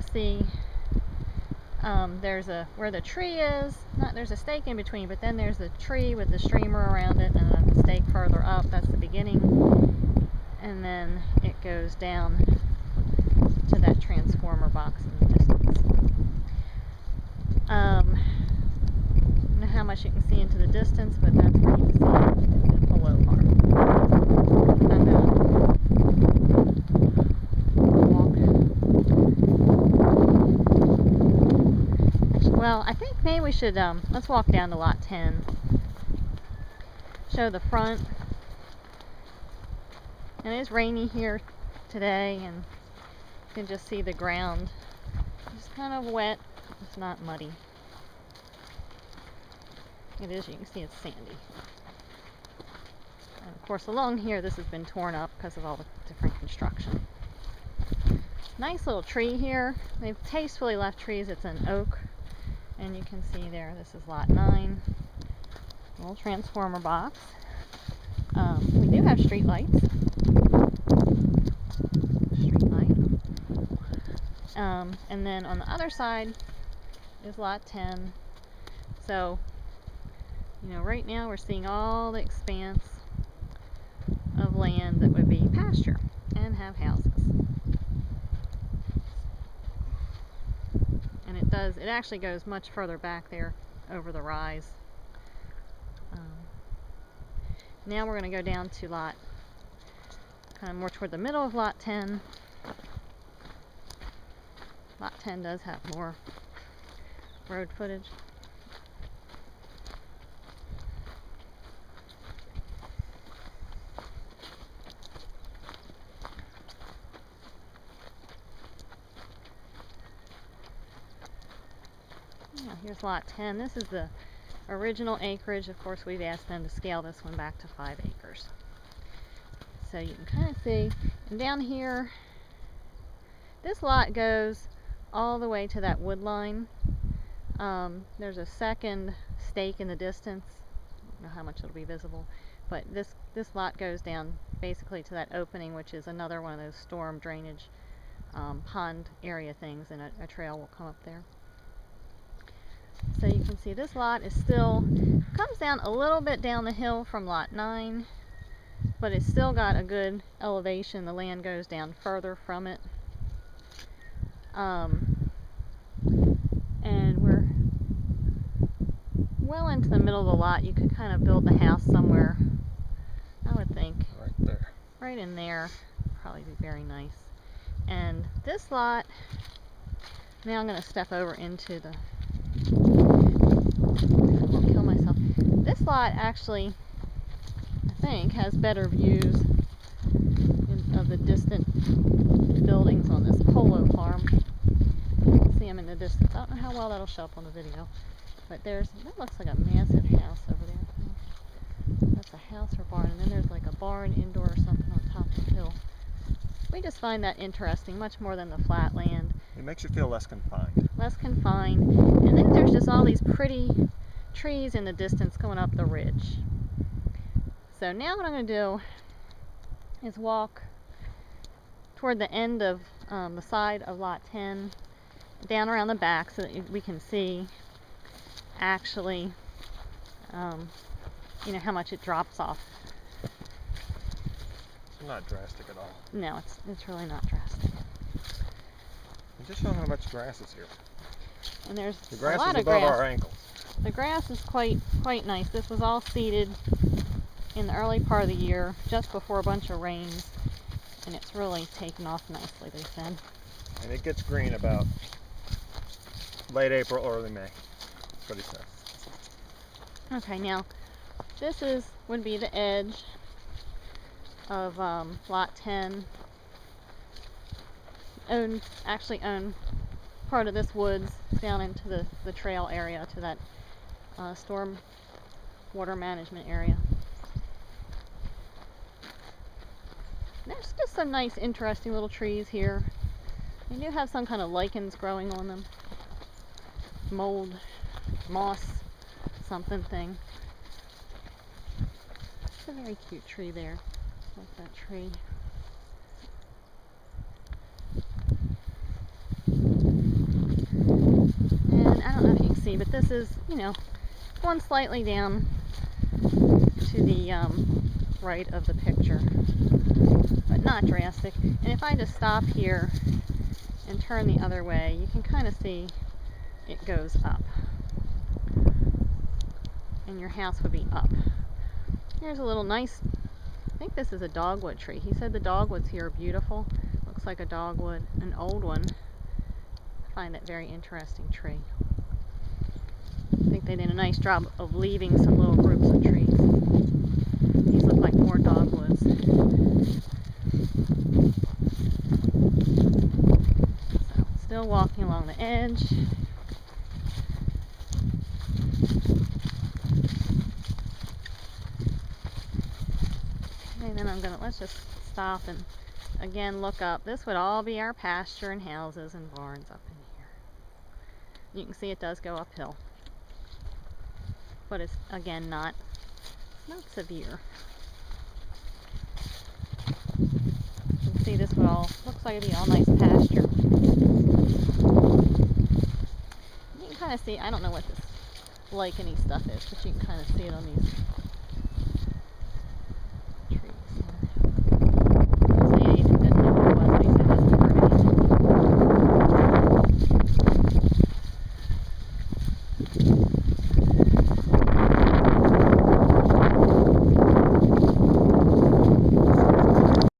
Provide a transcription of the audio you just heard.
to see there's where the tree is. There's a stake in between, but then there's the tree with the streamer around it, and a stake further up. That's the beginning, and then it goes down to that transformer box in the distance. I don't know how much you can see into the distance, but that's where you can see the polo farm. I'm going to walk. Well, I think maybe we should, let's walk down to lot 10. Show the front. And it is rainy here today, and you can just see the ground. It's kind of wet. It's not muddy. It is, you can see it's sandy. And of course along here this has been torn up because of all the different construction. Nice little tree here. They've tastefully left trees. It's an oak. And you can see there, this is lot 9. Little transformer box. We do have street lights. And then on the other side is lot 10. So, you know, right now we're seeing all the expanse of land that would be pasture and have houses. And it actually goes much further back there over the rise. Now we're going to go down to lot, kind of more toward the middle of lot 10. Lot 10 does have more road footage. Yeah, here's lot 10. This is the original acreage. Of course, we've asked them to scale this one back to 5 acres. So you can kind of see. And down here, this lot goes all the way to that wood line. There's a second stake in the distance. I don't know how much it'll be visible, but this lot goes down basically to that opening, which is another one of those storm drainage pond area things, and a trail will come up there. So you can see this lot is still, comes down a little bit down the hill from lot 9, but it's still got a good elevation. The land goes down further from it. And we're well into the middle of the lot. You could kind of build the house somewhere, I would think. Right there. Right in there. Probably be very nice. And this lot, now I'm going to step over into the, I won't kill myself. This lot actually, I think, has better views of the distant buildings on this polo farm. You can see them in the distance. I don't know how well that'll show up on the video, but that looks like a massive house over there. I think that's a house or barn, and then there's like a barn indoor or something on top of the hill. We just find that interesting, much more than the flat land. It makes you feel less confined. Less confined. And then there's just all these pretty trees in the distance going up the ridge. So now what I'm going to do is walk toward the end of the side of lot 10, down around the back, so that we can see actually you know, how much it drops off. It's not drastic at all. No, it's really not drastic. And just show how much grass is here. And there's The grass a lot is of above grass. our ankles. The grass is quite nice. This was all seeded in the early part of the year, just before a bunch of rains, and it's really taken off nicely, they said. And it gets green about late April, early May. That's what he says. Okay, now this would be the edge of lot 10. Actually own part of this woods down into the trail area to that storm water management area. There's just some nice, interesting little trees here. They do have some kind of lichens growing on them. Mold, moss, something thing. It's a very cute tree there. Like that tree. this is, you know, going slightly down to the right of the picture, but not drastic. And if I just stop here and turn the other way, you can kind of see it goes up, and your house would be up. Here's a little nice, I think this is a dogwood tree. He said the dogwoods here are beautiful. Looks like a dogwood, an old one. I find that very interesting tree. I think they did a nice job of leaving some little groups of trees. These look like more dogwoods. So, still walking along the edge. And then let's just stop and again look up. This would all be our pasture and houses and barns up in here. You can see it does go uphill, but it's again not severe. You can see this would all, looks like it'd be all nice pasture. You can kind of see, I don't know what this licheny stuff is, but you can kind of see it on these